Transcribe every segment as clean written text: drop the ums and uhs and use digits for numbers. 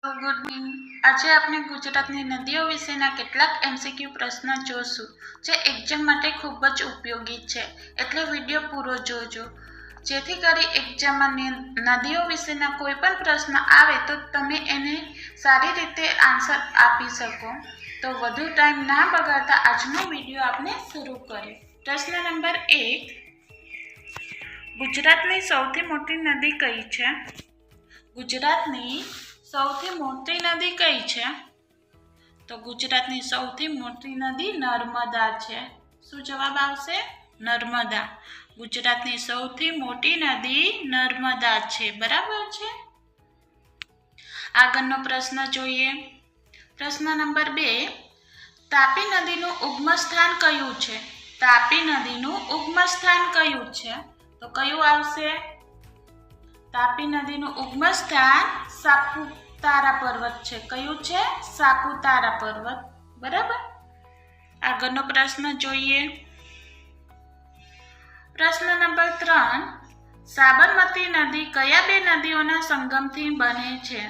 Good morning. આજે આપણે ગુજરાતની નદીઓ વિશેના કેટલાક એમસીક્યુ પ્રશ્નો જોશું જે એક્ઝામ માટે ખૂબ જ ઉપયોગી છે, એટલે વિડીયો પૂરો જોજો જેથી કરી એક્ઝામમાં નદીઓ વિશેના કોઈ પણ પ્રશ્ન આવે તો તમે એને સારી રીતે આન્સર આપી શકો। તો વધુ ટાઈમ ના બગાડતા આજનો વિડીયો આપણે શરૂ કરીએ। પ્રશ્ન નંબર 1, ગુજરાતની સૌથી મોટી નદી કઈ છે? ગુજરાતની સૌથી મોટી નદી કઈ છે? તો ગુજરાતની સૌથી મોટી નદી નર્મદા છે। શું જવાબ આવશે? નર્મદા। ગુજરાતની સૌથી મોટી નદી નર્મદા છે, બરાબર છે। આગળનો પ્રશ્ન જોઈએ। પ્રશ્ન નંબર 2, તાપી નદીનું ઉગમ સ્થાન કયું છે? તાપી નદીનું ઉગમ સ્થાન કયું છે? તો કયું આવશે? તાપી નદીનું ઉગમ સ્થાન સાપુતારા પર્વત છે। કયું છે? સાપુતારા પર્વત, બરાબર। આગળનો પ્રશ્ન જોઈએ। પ્રશ્ન નંબર 3, સાબરમતી નદી કયા બે નદીઓના સંગમથી બને છે?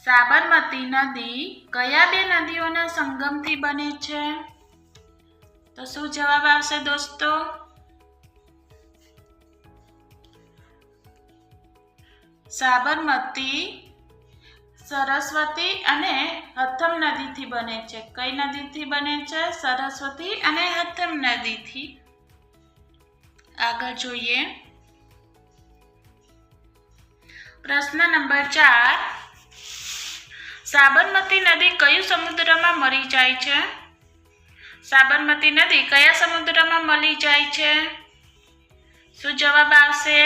સાબરમતી નદી કયા બે નદીઓના સંગમથી બને છે? તો શું જવાબ આવશે દોસ્તો? સાબરમતી સરસ્વતી અને હથમ નદીથી બને છે। કઈ નદીથી બને છે? સરસ્વતી અને હથમ નદીથી। આગળ જોઈએ। પ્રશ્ન નંબર 4, સાબરમતી નદી કયું સમુદ્રમાં મળી જાય છે? સાબરમતી નદી કયા સમુદ્રમાં મળી જાય છે? શું જવાબ આવશે?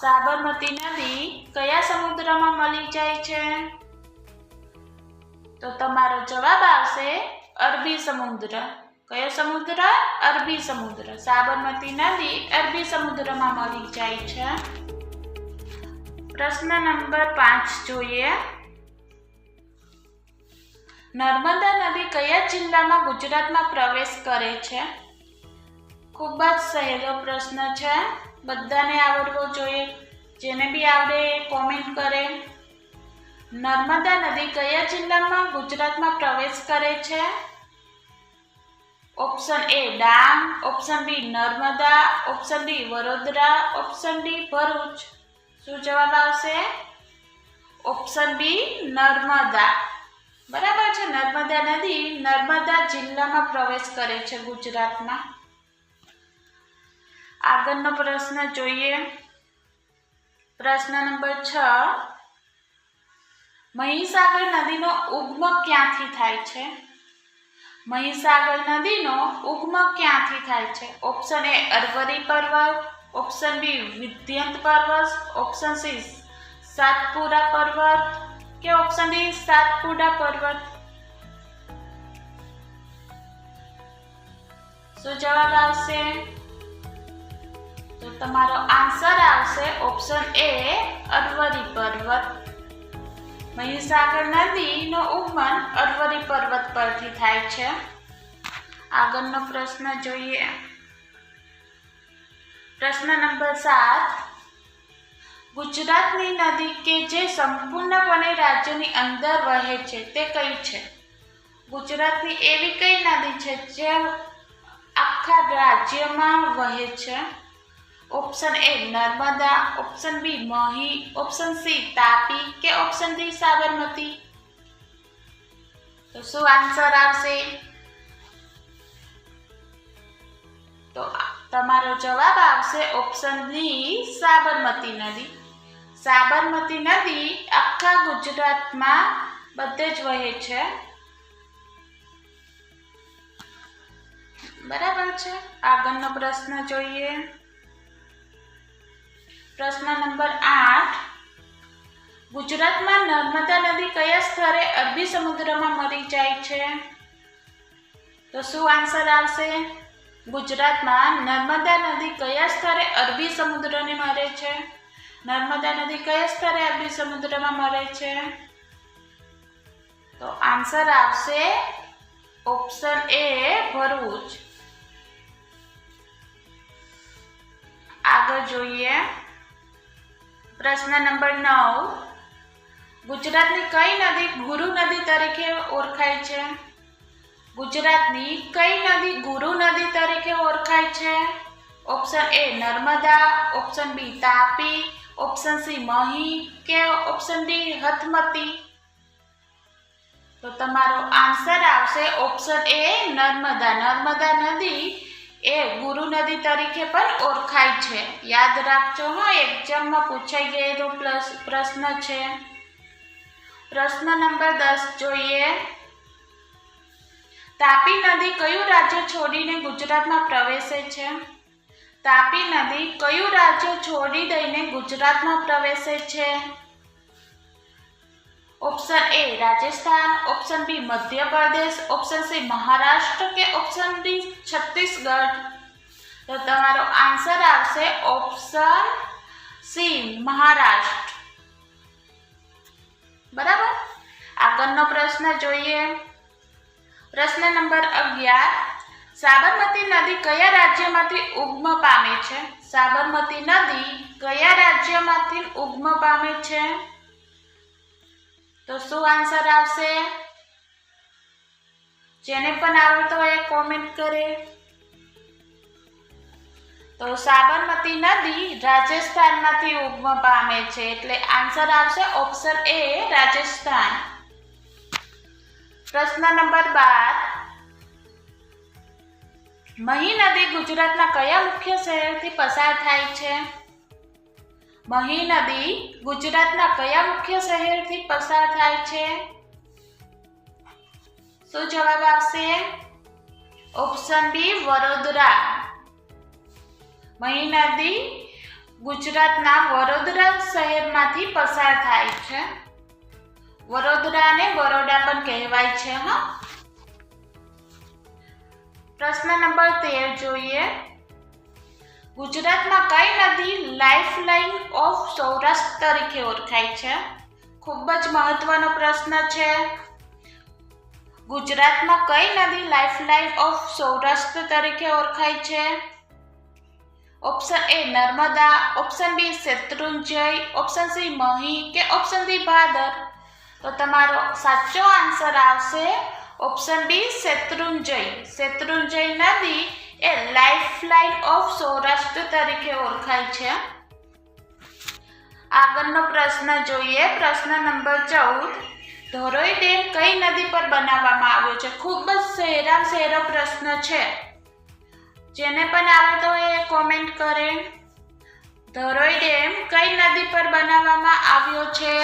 સાબરમતી નદી કયા સમુદ્રમાં મળી જાય છે? તો તમારો જવાબ આવશે અરબી સમુદ્ર। કયો સમુદ્ર? અરબી સમુદ્ર। સાબરમતી નદી અરબી સમુદ્રમાં મળી જાય છે। પ્રશ્ન નંબર 5 જોઈએ। નર્મદા નદી કયા જિલ્લામાં ગુજરાતમાં પ્રવેશ કરે છે? ખૂબ જ સહેલો પ્રશ્ન છે, બધાને આવડવો જોઈએ। જેને બી આવડે કોમેન્ટ કરે। નર્મદા નદી કયા જિલ્લામાં ગુજરાતમાં પ્રવેશ કરે છે? Option A Dang, option B Narmada, option D Vadodara, option D Bharuch. શું જવાબ આવશે? ઓપ્શન B નર્મદા, બરાબર છે। નર્મદા નદી નર્મદા જિલ્લામાં પ્રવેશ કરે છે ગુજરાતમાં। આગળનો પ્રશ્ન જોઈએ। પ્રશ્ન નંબર 6, મહીસાગર નદીનો ઉગમ ક્યાંથી થાય છે? મહીસાગર નદીનો ઉગમ ક્યાંથી થાય છે? ઓપ્શન A અરવરી પર્વત, ઓપ્શન B વિંધ્ય પર્વત, ઓપ્શન C સાતપુડા પર્વત કે ઓપ્શન D સાતપુડા પર્વત। શું જવાબ આવશે? તો તમારો આન્સર આવશે ઓપ્શન A અરવરી પર્વત। મહીસાગર નદીનો ઉગમ અરવરી પર્વત પરથી થાય છે। આગળનો પ્રશ્ન જોઈએ। પ્રશ્ન નંબર 7, ગુજરાતની નદી કે જે સંપૂર્ણપણે રાજ્યની અંદર વહે છે તે કઈ છે? ગુજરાતની એવી કઈ નદી છે જે આખા રાજ્યમાં વહે છે? Option A Narmada, option B Mahi, option C Tapi કે ઓપ્શન D સાબરમતી। તો શું આન્સર આવશે? તો તમારો જવાબ આવશે ઓપ્શન D સાબરમતી નદી। સાબરમતી નદી આખા ગુજરાતમાં બધે જ વહે છે, બરાબર છે। આગળનો પ્રશ્ન જોઈએ। પ્રશ્ન નંબર 8, ગુજરાતમાં નર્મદા નદી કયા સ્થળે અરબી સમુદ્રમાં મળી જાય છે? તો શું આન્સર આવશે? ગુજરાતમાં નર્મદા નદી કયા સ્થળે અરબી સમુદ્રને મળે છે? નર્મદા નદી કયા સ્થળે અરબી સમુદ્રમાં મળે છે? તો આન્સર આવશે ઓપ્શન A ભરૂચ। આગળ જોઈએ। પ્રશ્ન નંબર 9, ગુજરાતની કઈ નદી ગુરુ નદી તરીકે ઓળખાય છે? ગુજરાતની કઈ નદી ગુરુ નદી તરીકે ઓળખાય છે? Option A Narmada, option B Tapi, option C Mahi કે ઓપ્શન ડી હથમતી? તો તમારો આન્સર આવશે ઓપ્શન એ નર્મદા. નર્મદા નદી એ ગુરુ નદી તરીકે પણ ઓળખાય છે. યાદ રાખજો હા, એક્ઝામમાં પૂછાઈ ગયેલો પ્રશ્ન છે. પ્રશ્ન નંબર 10 જોઈએ. તાપી નદી કયું રાજ્ય છોડીને ગુજરાતમાં પ્રવેશે છે? તાપી નદી કયું રાજ્ય છોડી દઈને ગુજરાતમાં પ્રવેશે છે? Option A Rajasthan, option B Madhya Pradesh, option C Maharashtra કે ઓપ્શન ડી છત્તીસગઢ? તો તમારો આન્સર આવશે ઓપ્શન સી મહારાષ્ટ્ર. બરાબર. આગળનો પ્રશ્ન જોઈએ. પ્રશ્ન નંબર 11. સાબરમતી નદી કયા રાજ્યમાંથી ઉગમ પામે છે? સાબરમતી નદી કયા રાજ્યમાંથી ઉગમ પામે છે? તો શું આન્સર આવશે? જેને પણ આવડતો હોય એ કોમેન્ટ કરે. તો સાબરમતી નદી રાજસ્થાનમાંથી ઉગમ પામે છે, એટલે આન્સર આવશે ઓપ્શન એ રાજસ્થાન. પ્રશ્ન નંબર 12. મહી નદી ગુજરાતના કયા મુખ્ય શહેરથી પસાર થાય છે? મહી નદી ગુજરાતના કયા મુખ્ય શહેરથી પસાર થાય છે? શું જવાબ આવશે? ઓપ્શન બી વડોદરા. મહી નદી ગુજરાતના વડોદરા શહેરમાંથી પસાર થાય છે. વડોદરાને બરોડા પણ કહેવાય છે. હા. પ્રશ્ન નંબર 13 જોઈએ. ગુજરાતમાં કઈ નદી લાઇફલાઇન ઓફ સૌરાષ્ટ્ર તરીકે ઓળખાય છે? ખૂબ જ મહત્વનો પ્રશ્ન છે. ગુજરાતમાં કઈ નદી લાઇફલાઇન ઓફ સૌરાષ્ટ્ર તરીકે ઓળખાય છે? Option A Narmada, option B Shetrunjay, option C Mahi કે ઓપ્શન ડી ભાદર? તો તમારો સાચો આન્સર આવશે ઓપ્શન બી શેત્રુંજય. શેત્રુંજય નદી એ લાઇફલાઇન ઓફ સૌરાષ્ટ્ર તરીકે ઓળખાય છે. આગળનો પ્રશ્ન જોઈએ. પ્રશ્ન નંબર 14. ધોરોઈ ડેમ કઈ નદી પર બનાવવામાં આવ્યો છે? ખૂબ જ સહેરો પ્રશ્ન છે. જેને પણ આવડતો હોય એ કોમેન્ટ કરે. ધોરોઈ ડેમ કઈ નદી પર બનાવવામાં આવ્યો છે?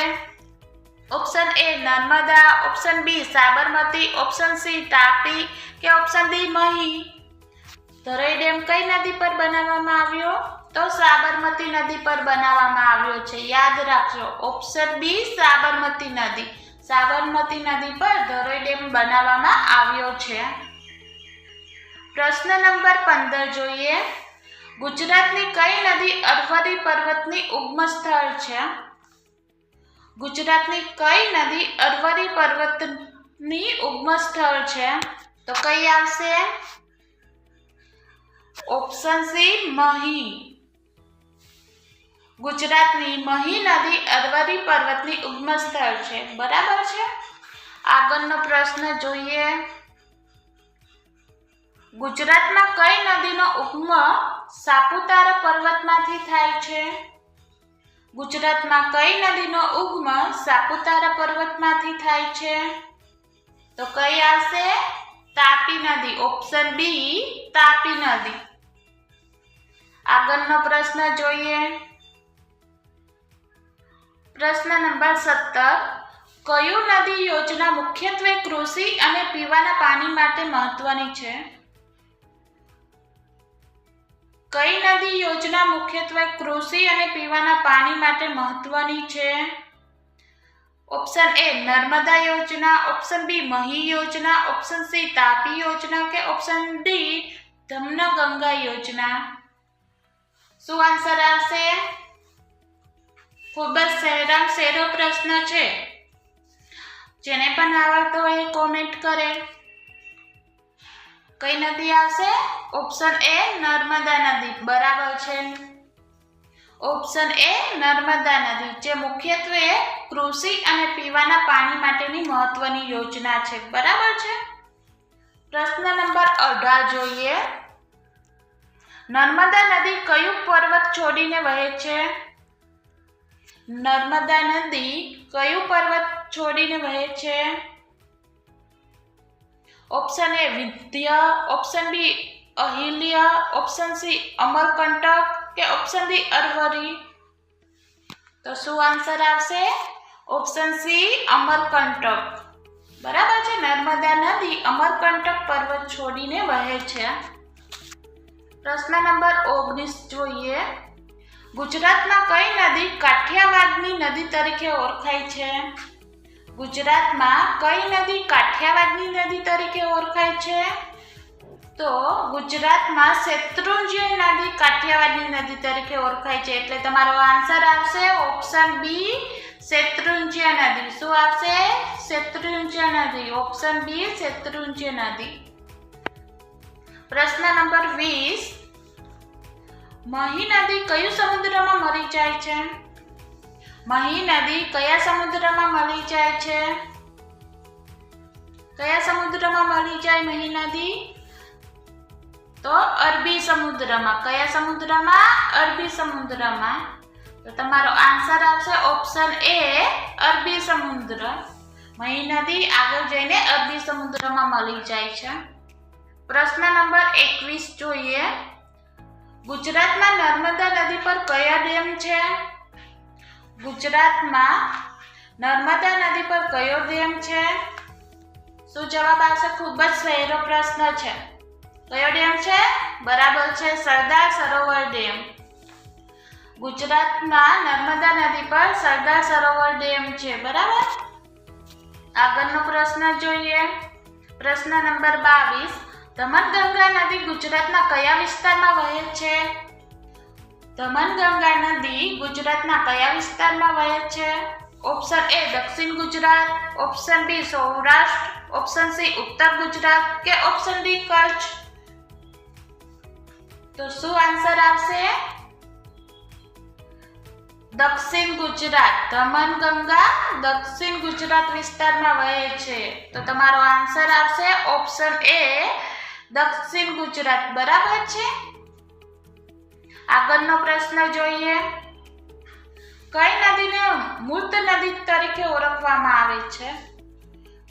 Option A Narmada, option B Sabarmati, option C Tapi કે option D Mahi? Dharoi dam કઈ નદી પર બનાવવામાં આવ્યો? તો સાબરમતી નદી પર બનાવવામાં આવ્યો છે. યાદ રાખજો ઓપ્શન બી સાબરમતી નદી. સાબરમતી નદી પર ધોરોઈ ડેમ બનાવવામાં આવ્યો છે. પ્રશ્ન નંબર 15 જોઈએ. ગુજરાતની કઈ નદી અરવલ્લી પર્વતની ઉગમ સ્થળ છે? ગુજરાતની કઈ નદી અરવલ્લી પર્વતની ઉગમ સ્થળ છે? તો કઈ આવશે? ઓપ્શન સી મહી. ગુજરાતની મહી નદી અરવલ્લી પર્વતની ઉગમ સ્થળ છે. બરાબર છે. આગળનો પ્રશ્ન જોઈએ. ગુજરાતમાં કઈ નદીનો ઉગમ સાપુતારા પર્વતમાંથી થાય છે? ગુજરાતમાં કઈ નદીનો ઉગમ સાપુતારા પર્વતમાંથી થાય છે? તો કઈ આવશે? તાપી નદી. ઓપ્શન બી તાપી નદી. આગળનો પ્રશ્ન જોઈએ. પ્રશ્ન નંબર 17. કયું નદી યોજના મુખ્યત્વે કૃષિ અને પીવાના પાણી માટે મહત્વની છે? કઈ નદી યોજના મુખ્યત્વે કૃષિ અને પીવાના પાણી માટે મહત્વની છે? ઓપ્શન એ નર્મદા યોજના, ઓપ્શન બી મહી યોજના, ઓપ્શન સી તાપી યોજના કે ઓપ્શન ડી ધમનગંગા યોજના? શું આન્સર આવશે? ખૂબ જ સહેલો પ્રશ્ન છે. જેને પણ આવડતો હોય એ કોમેન્ટ કરે. કઈ નદી આવશે? ઓપ્શન એ નર્મદા નદી. બરાબર છે. ઓપ્શન એ નર્મદા નદી, જે મુખ્યત્વે કૃષિ અને પીવાના પાણી માટેની મહત્વની યોજના છે. બરાબર છે. પ્રશ્ન નંબર 18 જોઈએ. નર્મદા નદી કયું પર્વત છોડીને વહે છે? નર્મદા નદી કયું પર્વત છોડીને વહે છે? Option A Vindhya, option B Ahilya, option C Amarkantak કે ઓપ્શન ડી અરવરી. તો શું આન્સર આવશે? Option C Amarkantak. બરાબર છે. નર્મદા નદી અમરકંટક પર્વત છોડીને વહે છે. પ્રશ્ન નંબર 19 જોઈએ. ગુજરાતમાં કઈ નદી કાઠિયાવાડની નદી તરીકે ઓળખાય છે? ગુજરાતમાં કઈ નદી કાઠિયાવાડની નદી તરીકે ઓળખાય છે? તો ગુજરાતમાં શેત્રુંજય નદી કાઠિયાવાડની નદી તરીકે ઓળખાય છે. એટલે તમારો આન્સર આવશે ઓપ્શન બી શેત્રુંજય નદી. શું આવશે? શેત્રુંજય નદી. ઓપ્શન બી શેત્રુંજય નદી. પ્રશ્ન નંબર 20. મહી નદી કયું સમુદ્રમાં મળી જાય છે? મહી નદી કયા સમુદ્રમાં મળી જાય છે? કયા સમુદ્રમાં મળી જાય મહી નદી? તો અરબી સમુદ્રમાં. કયા સમુદ્રમાં? અરબી સમુદ્રમાં. તો તમારો આન્સર આવશે ઓપ્શન એ અરબી સમુદ્ર. મહી નદી આગળ જઈને અરબી સમુદ્રમાં મળી જાય છે. પ્રશ્ન નંબર 21 જોઈએ. ગુજરાતમાં નર્મદા નદી પર કયા ડેમ છે? ગુજરાતમાં નર્મદા નદી પર કયો ડેમ છે? શું જવાબ આવશે? ખૂબ જ સહેલો પ્રશ્ન છે. કયો ડેમ છે? બરાબર છે, સરદાર સરોવર ડેમ. ગુજરાતમાં નર્મદા નદી પર સરદાર સરોવર ડેમ છે. બરાબર. આગળનો પ્રશ્ન જોઈએ. પ્રશ્ન નંબર 22. દમણગંગા નદી ગુજરાતના કયા વિસ્તારમાં વહે છે? દમણગંગા નદી ગુજરાતના કયા વિસ્તારમાં વહે છે? ઓપ્શન એ દક્ષિણ Gujarat, option B Saurashtra, option C ઉત્તર ગુજરાત કે ઓપ્શન ડી કચ્છ. તો શું આન્સર આવશે? દક્ષિણ ગુજરાત. દમણગંગા દક્ષિણ ગુજરાત વિસ્તારમાં વહે છે. તો તમારો આન્સર આવશે ઓપ્શન એ દક્ષિણ ગુજરાત. બરાબર છે. આગળનો પ્રશ્ન જોઈએ. કઈ નદીને મૂર્ત નદી તરીકે ઓળખવામાં આવે છે?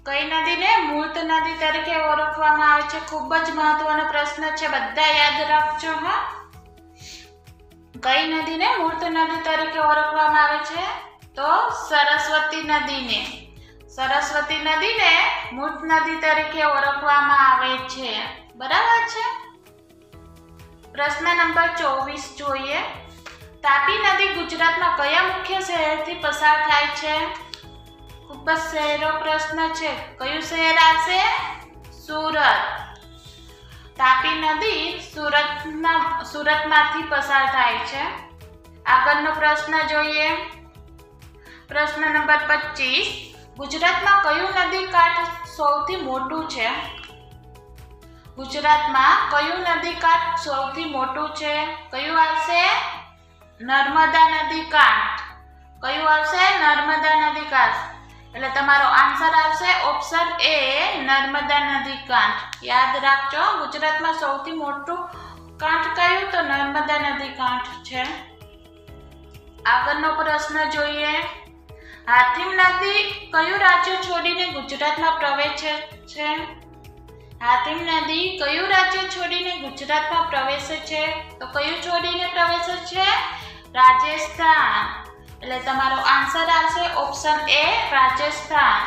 કઈ નદીને મૂર્ત નદી તરીકે ઓળખવામાં આવે છે? ખૂબ જ મહત્વનો પ્રશ્ન છે. બધા યાદ રાખજો. હા, કઈ નદીને મૂર્ત નદી તરીકે ઓળખવામાં આવે છે? તો સરસ્વતી નદીને. સરસ્વતી નદીને મૂર્ત નદી તરીકે ઓળખવામાં આવે છે. બરાબર છે. પ્રશ્ન નંબર 24 જોઈએ. તાપી નદી ગુજરાતમાં કયા મુખ્ય શહેરથી પસાર થાય છે? ખૂબ જ સહેલો પ્રશ્ન છે. કયું શહેર આવશે? સુરત. તાપી નદી સુરતમાંથી પસાર થાય છે. આગળનો પ્રશ્ન જોઈએ. પ્રશ્ન નંબર 25. ગુજરાતમાં કયું નદી કાંઠ સૌથી મોટું છે? ગુજરાતમાં કયું નદી કાંઠ સૌથી મોટું છે? કયું આવશે? નર્મદા નદી કાંઠ. કયું આવશે? નર્મદા નદી કાંઠ. એટલે તમારો આન્સર આવશે ઓપ્શન એ નર્મદા નદી કાંઠ. યાદ રાખજો, ગુજરાતમાં સૌથી મોટું કાંઠ કયું? તો નર્મદા નદી કાંઠ છે. આગળનો પ્રશ્ન જોઈએ. હાથીમ નદી કયું રાજ્ય છોડીને ગુજરાતમાં પ્રવેશે છે? હાથીમ નદી કયું રાજ્ય છોડીને ગુજરાતમાં પ્રવેશે છે? તો કયું છોડીને પ્રવેશે છે? રાજસ્થાન. એટલે તમારો આન્સર આવશે ઓપ્શન એ રાજસ્થાન.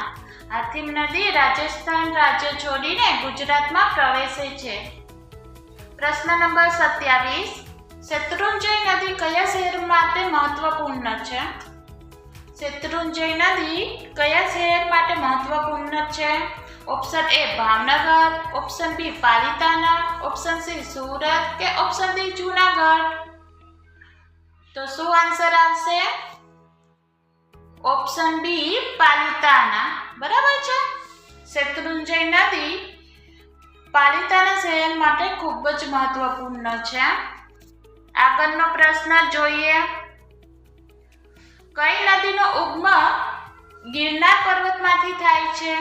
હાથીમ નદી રાજસ્થાન રાજ્ય છોડીને ગુજરાતમાં પ્રવેશે છે. પ્રશ્ન નંબર 27. શેત્રુંજય નદી કયા શહેર માટે મહત્વપૂર્ણ છે? શેત્રુંજય નદી કયા શહેર માટે મહત્વપૂર્ણ છે? Option A Bhavnagar, option B Palitana, option C Surat કે ઓપ્શન ડી જૂનાગઢ. તો શું આન્સર આવશે? Option B Palitana. બરાબર છે. શેત્રુંજય નદી પાલિતાના શહેર માટે ખૂબ જ મહત્વપૂર્ણ છે. આગળનો પ્રશ્ન જોઈએ. કઈ નદીનો ઉગમ ગિરનાર પર્વતમાંથી થાય છે?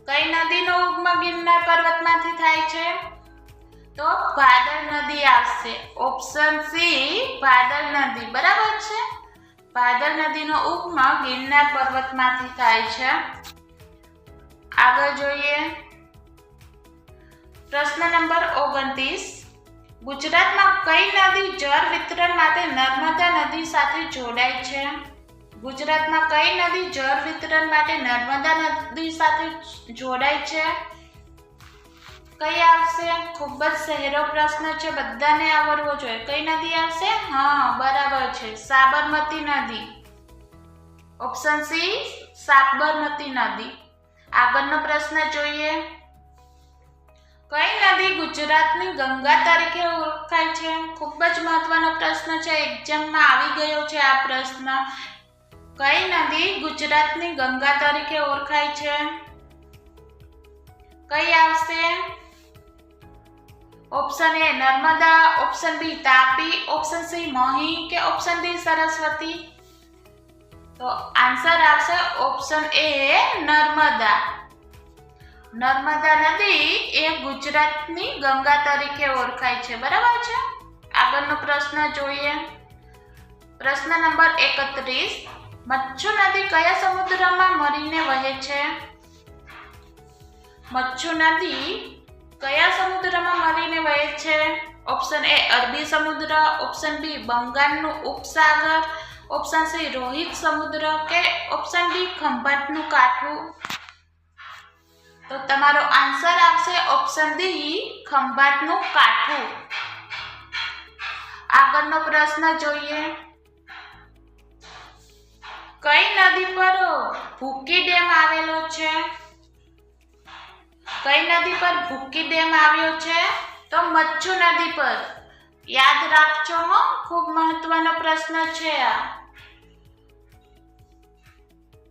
કઈ નદીનો ઉગમ ગિરનાર પર્વતમાંથી થાય છે? તો ભાદર નદી આવશે. ઓપ્શન સી ભાદર નદી. બરાબર છે. ભાદર નદીનો ઉગમ ગિરનાર પર્વતમાંથી થાય છે. આગળ જોઈએ. પ્રશ્ન નંબર 29. ગુજરાતમાં કઈ નદી જળ વિતરણ માટે નર્મદા નદી સાથે જોડાય છે? ગુજરાતમાં કઈ નદી જળ વિતરણ માટે નર્મદા નદી સાથે જોડાય છે? કઈ આવશે? ખૂબ જ સહેલો પ્રશ્ન છે, બધાને આવડવો જોઈએ. કઈ નદી આવશે? હા, બરાબર છે, સાબરમતી નદી. ઓપ્શન સી સાબરમતી નદી. આગળનો પ્રશ્ન જોઈએ. કઈ નદી ગુજરાતની ગંગા તરીકે ઓળખાય છે? ખૂબ જ મહત્વનો પ્રશ્ન છે, એક્ઝામમાં આવી ગયો છે આ પ્રશ્ન. કઈ નદી ગુજરાતની ગંગા તરીકે ઓળખાય છે? કઈ આવશે? Option A Narmada, option B Tapi, option C Mahi કે ઓપ્શન ડી સરસ્વતી? તો આન્સર આવશે ઓપ્શન એ નર્મદા. નર્મદા નદી એ ગુજરાતની ગંગા તરીકે ઓળખાય છે. બરાબર છે. આગળનો પ્રશ્ન જોઈએ. પ્રશ્ન નંબર 31. મચ્છુ નદી કયા સમુદ્રમાં મળીને વહે છે? મચ્છુ નદી કયા સમુદ્રમાં મળીને વહે છે? ઓપ્શન એ અરબી સમુદ્ર, ઓપ્શન બી બંગાળનું ઉપસાગર, ઓપ્શન સી રોહિત સમુદ્ર કે ઓપ્શન ડી ખંભાતનું કાંઠું? તો તમારો આન્સર આવશે ઓપ્શન ડી ખંભાતનું કાંઠું. આગળનો પ્રશ્ન જોઈએ. કઈ નદી પર ભૂકી ડેમ આવેલો છે? કઈ નદી પર ભૂકી ડેમ આવ્યો છે? તો મચ્છુ નદી પર. યાદ રાખજો હો, ખૂબ મહત્વનો પ્રશ્ન છે આ.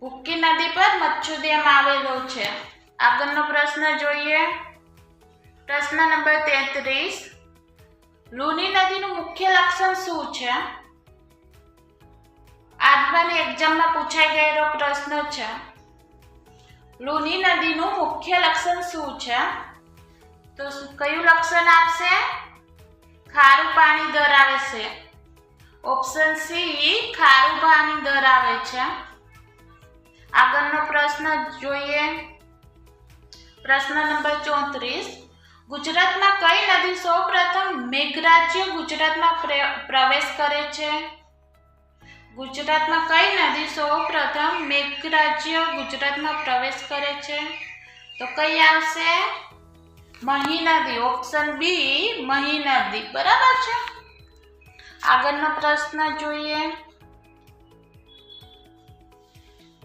ભૂકી નદી પર મચ્છુ ડેમ આવેલો છે. આગળનો પ્રશ્ન જોઈએ. પ્રશ્ન નંબર 33. લુની નદીનું મુખ્ય લક્ષણ શું છે? આજની એક્ઝામમાં પૂછાઈ ગયેલો પ્રશ્ન છે. લુની નદીનું મુખ્ય લક્ષણ શું છે? તો કયું લક્ષણ આવશે? ખારું પાણી ધરાવે છે. ઓપ્શન સી ખારું પાણી ધરાવે છે. આગળનો પ્રશ્ન જોઈએ. પ્રશ્ન નંબર 34. ગુજરાતમાં કઈ નદી સૌપ્રથમ મેઘરાજ્ય ગુજરાતમાં પ્રવેશ કરે છે? ગુજરાતમાં કઈ નદી સૌપ્રથમ મેઘરાજ્ય ગુજરાતમાં પ્રવેશ કરે છે? તો કઈ આવશે? મહી નદી. ઓપ્શન બી મહી નદી. બરાબર છે. આગળનો પ્રશ્ન જોઈએ.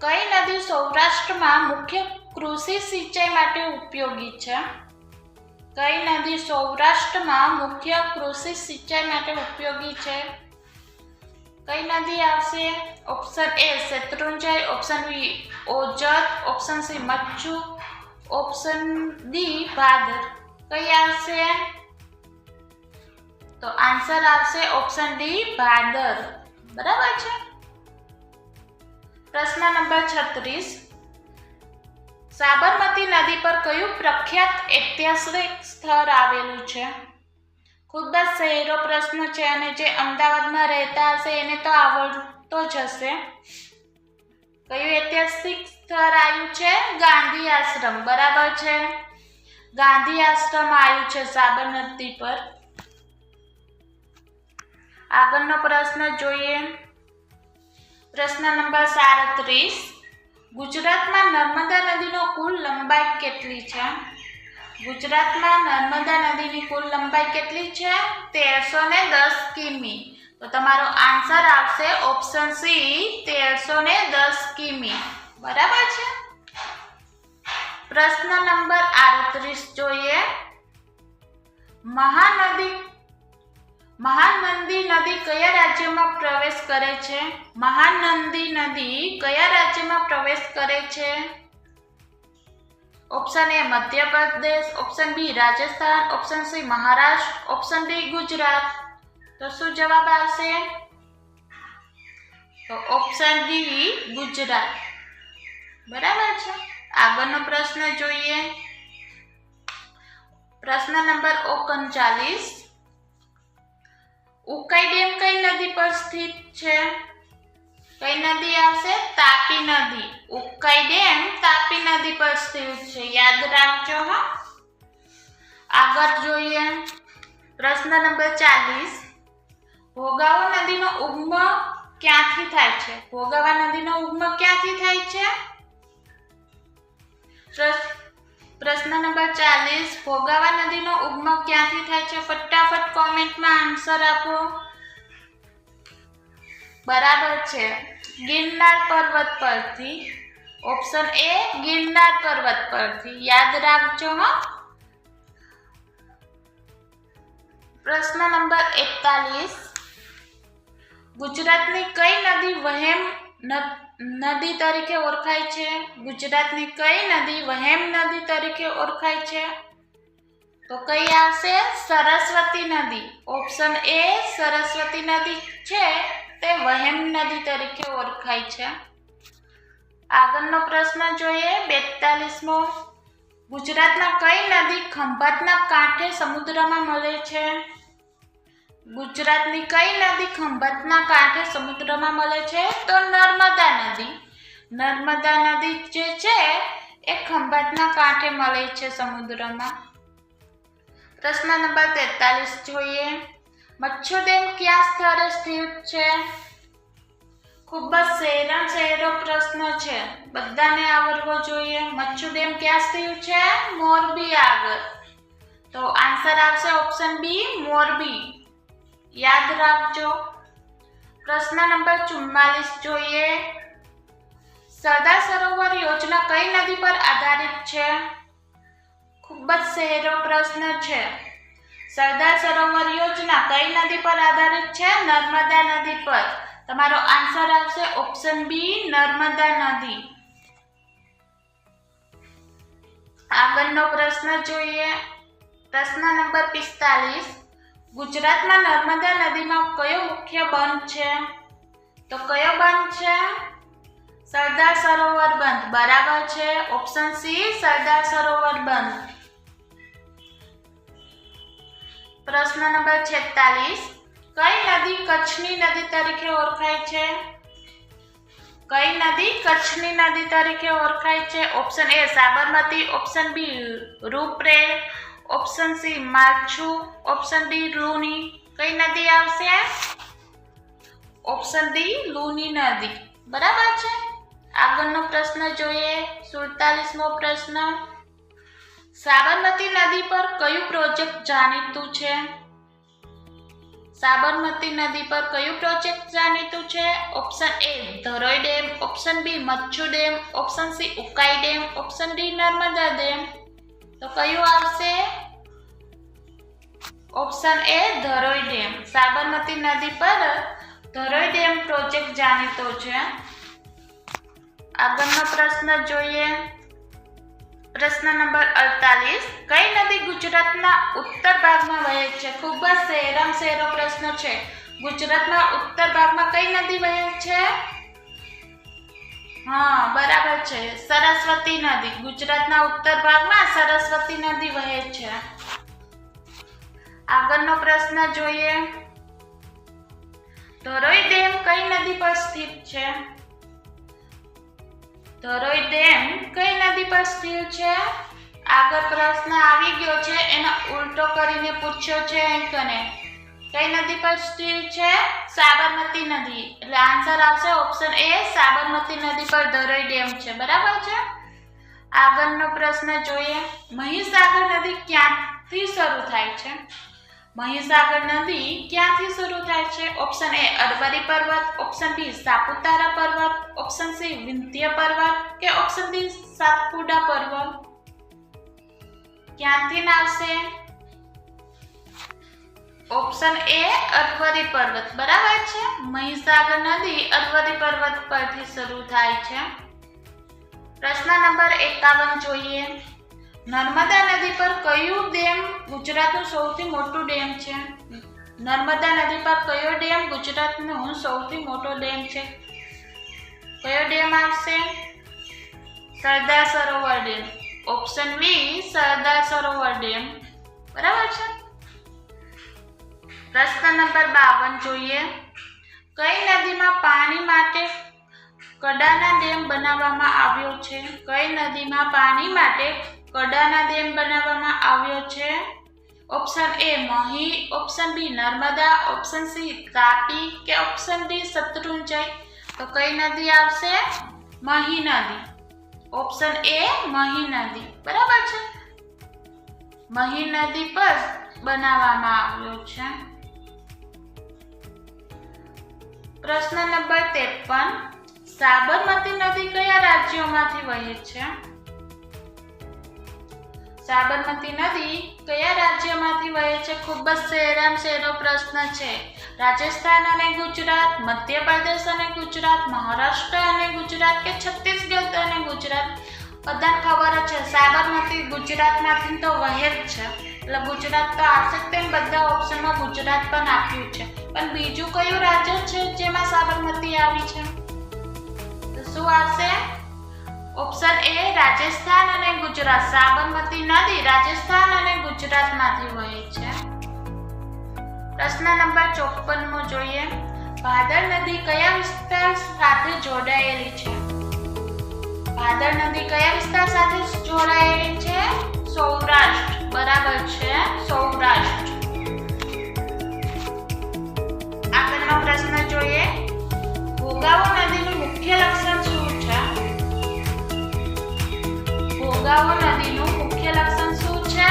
કઈ નદી સૌરાષ્ટ્રમાં મુખ્ય કૃષિ સિંચાઈ માટે ઉપયોગી છે? કઈ નદી સૌરાષ્ટ્રમાં મુખ્ય કૃષિ સિંચાઈ માટે ઉપયોગી છે? કઈ નદી આવશે? Option A Shatrunjay, option B Ojat, option C Machhu, option D Bhadar. કઈ આવશે? તો આન્સર આવશે ઓપ્શન ડી ભાદર. બરાબર છે. પ્રશ્ન નંબર 36. સાબરમતી નદી પર કયું પ્રખ્યાત ઐતિહાસિક સ્થળ આવેલું છે? ખૂબ જ સહેલો પ્રશ્ન છે અને જે અમદાવાદમાં રહેતા હશે એને તો આવડતો જ હશે. કયું ઐતિહાસિક સ્થળ આવ્યું છે? ગાંધી આશ્રમ. બરાબર છે. ગાંધી આશ્રમ આવ્યું છે સાબરમતી પર. આગળનો પ્રશ્ન જોઈએ. પ્રશ્ન નંબર 37. ગુજરાતમાં નર્મદા નદીનો કુલ લંબાઈ કેટલી છે? ગુજરાતમાં નર્મદા નદીની કુલ લંબાઈ કેટલી છે? 1310 કિમી. તો તમારો આન્સર આવશે ઓપ્શન સી 1310 કિમી. બરાબર છે. પ્રશ્ન નંબર 38 જોઈએ. મહાનંદી નદી કયા રાજ્યમાં પ્રવેશ કરે છે? મહાનંદી નદી કયા રાજ્યમાં પ્રવેશ કરે છે? Option A Madhya Pradesh, option B Rajasthan, option C Maharashtra, option D Gujarat. તો શું જવાબ આવશે? તો ઓપ્શન ડી ગુજરાત. બરાબર છે. આગળનો પ્રશ્ન જોઈએ. પ્રશ્ન નંબર 39. ઉકાઈ ડેમ કઈ નદી પર સ્થિત છે? કઈ નદી આવશે? તાપી નદી. ઉકાઈ ડેમ તાપી નદી પર સ્થિત છે, યાદ રાખજો હા. આગળ જોઈએ. પ્રશ્ન નંબર 40. ભોગાવો નદીનો ઉગમ ક્યાંથી થાય છે? ભોગાવા નદીનો ઉગમ ક્યાંથી થાય છે? પ્રશ્ન નંબર 40. ભોગાવા નદીનો ઉગમ ક્યાંથી થાય છે? ફટાફટ કોમેન્ટમાં આન્સર આપો. બરાબર છે, ગિરનાર પર્વત પરથી. ઓપ્શન એ ગિરનાર પર્વત પરથી, યાદ રાખજો હા. પ્રશ્ન નંબર 41. ગુજરાતની કઈ નદી વહેમ નદી તરીકે ઓળખાય છે? ગુજરાતની કઈ નદી વહેમ નદી તરીકે ઓળખાય છે? તો કઈ આવશે? સરસ્વતી નદી. ઓપ્શન એ સરસ્વતી નદી છે તે વહેમ નદી તરીકે ઓળખાય છે. આગળનો પ્રશ્ન જોઈએ. 42મો. ગુજરાતમાં કઈ નદી ખંભાતના કાંઠે સમુદ્રમાં મળે છે? ગુજરાતની કઈ નદી ખંભાતના કાંઠે સમુદ્રમાં મળે છે? તો નર્મદા નદી. નર્મદા નદી જે છે એ ખંભાતના કાંઠે મળે છે સમુદ્રમાં. પ્રશ્ન નંબર 43 જોઈએ. મચ્છુ ડેમ ક્યાં સ્થળે સ્થિત છે? ખૂબ જ સહેલો પ્રશ્ન છે, બધાને આવડવો જોઈએ. મચ્છુ ડેમ ક્યાં સ્થિત છે? મોરબી આગળ. તો આન્સર આવશે ઓપ્શન બી મોરબી, યાદ રાખજો. પ્રશ્ન નંબર 44 જોઈએ. સરદાર સરોવર યોજના કઈ નદી પર આધારિત છે? ખૂબ જ સહેલો પ્રશ્ન છે. સરદાર સરોવર યોજના કઈ નદી પર આધારિત છે? નર્મદા નદી પર. તમારો આન્સર આવશે ઓપ્શન બી નર્મદા નદી. આગળનો પ્રશ્ન જોઈએ. પ્રશ્ન નંબર 45. ગુજરાતમાં નર્મદા નદીમાં કયો મુખ્ય બંધ છે? તો કયો બંધ છે? સરદાર સરોવર બંધ. બરાબર છે, ઓપ્શન સી સરદાર સરોવર બંધ. પ્રશ્ન નંબર 46. કઈ નદી કચ્છની નદી તરીકે ઓળખાય છે? કઈ નદી કચ્છની નદી તરીકે ઓળખાય છે? Option A Sabarmati, option B Ruparel, option C Machhu, option D Luni. કઈ નદી આવશે? ઓપ્શન ડી લુની નદી. બરાબર છે. આગળનો પ્રશ્ન જોઈએ. 47મો પ્રશ્ન. સાબરમતી નદી પર કયું પ્રોજેક્ટ જાણીતું છે? સાબરમતી નદી પર કયું પ્રોજેક્ટ જાણીતું છે? Option A Dharoi dam, option B Machhu dam, option C Ukai dam, option D Narmada dam. તો કયું આવશે? Option A Dharoi dam. Sabarmati નદી પર ધરોઈ ડેમ પ્રોજેક્ટ જાણીતો છે. આગળનો પ્રશ્ન જોઈએ. પ્રશ્ન નંબર 48. કઈ નદી ગુજરાતના ઉત્તર ભાગમાં વહે છે? ખૂબ જ સહેલો પ્રશ્ન છે. ગુજરાતના ઉત્તર ભાગમાં કઈ નદી વહે છે? હા, બરાબર છે, સરસ્વતી નદી. ગુજરાતના ઉત્તર ભાગમાં સરસ્વતી નદી વહે છે. આગળનો પ્રશ્ન જોઈએ. ધરોઈ ડેમ કઈ નદી પર સ્થિત છે? ધરોઈ ડેમ કઈ નદી પર સ્થિત છે? આગળ પ્રશ્ન આવી ગયો છે, એનો ઉલટો કરીને પૂછ્યો છે અંકને. કઈ નદી પર સ્થિત છે? સાબરમતી નદી. એટલે આન્સર આવશે ઓપ્શન એ સાબરમતી નદી પર ધરોઈ ડેમ છે. બરાબર છે. આગળનો પ્રશ્ન જોઈએ. મહીસાગર નદી ક્યાંથી શરૂ થાય છે? મહીસાગર નદી ક્યાંથી શરૂ થાય છે? ઓપ્શન એ અરવલ્લી પર્વત, ઓપ્શન બી સાપુતારા પર્વત, ઓપ્શન સી વિંધ્ય પર્વત કે ઓપ્શન ડી સાતપુડા પર્વત. ક્યાંથી આવશે? ઓપ્શન એ અરવલ્લી પર્વત. બરાબર છે. મહીસાગર નદી અરવલ્લી પર્વત પરથી શરૂ થાય છે. પ્રશ્ન નંબર 51 જોઈએ. નર્મદા નદી પર કયું ડેમ ગુજરાતનું સૌથી મોટું ડેમ છે? નર્મદા નદી પર કયો ડેમ ગુજરાતનો સૌથી મોટો ડેમ છે? કયો ડેમ આવશે? સરદાર સરોવર ડેમ. ઓપ્શન બી સરદાર સરોવર ડેમ. બરાબર છે. પ્રશ્ન નંબર 52 જોઈએ. કઈ નદીમાં પાણી માટે કડાના ડેમ બનાવવામાં આવ્યો છે? કઈ નદીમાં પાણી માટે કડાના ડેમ બનાવવામાં આવ્યો છે? Option A Mahi, option B Narmada, option C Tapi કે ઓપ્શન ડી શત્રુંજય. તો કઈ નદી આવશે? મહી નદી. ઓપ્શન એ મહી નદી. બરાબર છે. મહી નદી પર બનાવવામાં આવ્યો છે. પ્રશ્ન નંબર 53. સાબરમતી નદી કયા રાજ્યોમાંથી વહે છે? સાબરમતી નદી કયા રાજ્યમાંથી વહે છે? ખૂબ જ સહેરામ સહેલો પ્રશ્ન છે. રાજસ્થાન અને ગુજરાત, મધ્યપ્રદેશ અને ગુજરાત, મહારાષ્ટ્ર અને ગુજરાત કે છત્તીસગઢ અને ગુજરાત? બધાને ખબર જ છે સાબરમતી ગુજરાતમાંથી તો વહે જ છે, એટલે ગુજરાત તો આવશે. તેમ બધા ઓપ્શનમાં ગુજરાત પણ આપ્યું છે, પણ બીજું કયું રાજ્ય છે જેમાં સાબરમતી આવી છે? તો શું આવશે? ઓપ્શન એ રાજસ્થાન અને ગુજરાત. સાબરમતી નદી રાજસ્થાન અને ગુજરાતમાંથી વહે છે. પ્રશ્ન નંબર 54 જોઈએ. ભાદર નદી કયા વિસ્તાર સાથે જોડાયેલી છે? ભાદર નદી કયા વિસ્તાર સાથે જોડાયેલી છે? સૌરાષ્ટ્ર. બરાબર છે, સૌરાષ્ટ્ર. આગળનો પ્રશ્ન જોઈએ. ભોગાવો નદીનું મુખ્ય લક્ષણ શું છે? ભોગાવો નદીનું મુખ્ય લક્ષણ શું છે?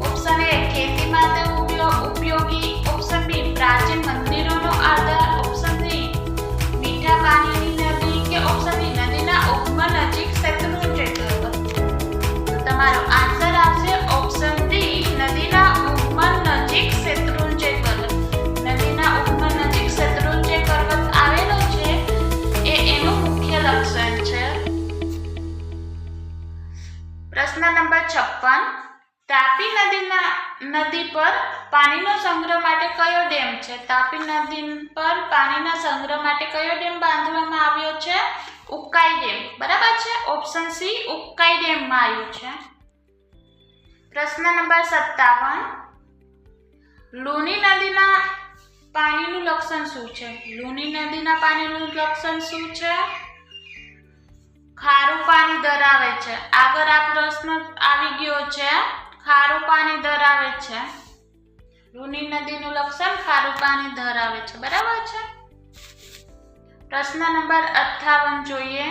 ઓપ્શન એ ખેતી માટે ઉપયોગી, ઓપ્શન બી પ્રાચીન મંદિરોનો આધાર, ઓપ્શન સી મીઠા પાણીની નદી કે ઓપ્શન ડી નદીના ઉગમ નજીક શત્રુંજય પર્વત. તો તમારો આન્સર આવશે ઓપ્શન ડી નદીના ઉગમ નજીક શત્રુંજય પર્વત. નદીના ઉગમ નજીક શત્રુંજય પર્વત આવેલો છે એ એનું મુખ્ય લક્ષણ છે. પ્રશ્ન નંબર 56. તાપી નદી પર પાણીનો સંગ્રહ માટે કયો ડેમ છે? તાપી નદી પર પાણીના સંગ્રહ માટે કયો ડેમ બાંધવામાં આવ્યો છે? ઉકાઈ ડેમ. બરાબર છે. ઓપ્શન સી ઉકાઈ ડેમમાં આવ્યું છે. પ્રશ્ન નંબર 57. લુની નદીના પાણીનું લક્ષણ શું છે? લુની નદીના પાણીનું લક્ષણ શું છે? ખારું પાણી ધરાવે છે. આગળ આ પ્રશ્ન આવી ગયો છે. ખારું પાણી ધરાવે છે. લુની નદીનું લક્ષણ ખારું પાણી ધરાવે છે. બરાબર છે. પ્રશ્ન નંબર 58 જોઈએ.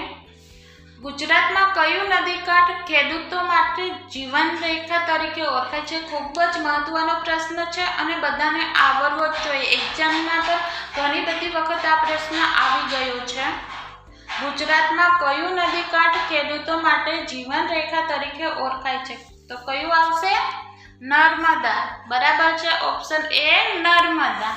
ગુજરાતમાં કયું નદીકાંઠ ખેડૂતો માટે જીવન રેખા તરીકે ઓળખાય છે? ખૂબ જ મહત્વનો પ્રશ્ન છે અને બધાને આવડવો જ જોઈએ. એક્ઝામમાં તો ઘણી બધી વખત આ પ્રશ્ન આવી ગયો છે. ગુજરાતમાં કયું નદીકાંઠ ખેડૂતો માટે જીવન રેખા તરીકે ઓળખાય છે? તો કયું આવશે? નર્મદા. બરાબર છે. Option A Narmada.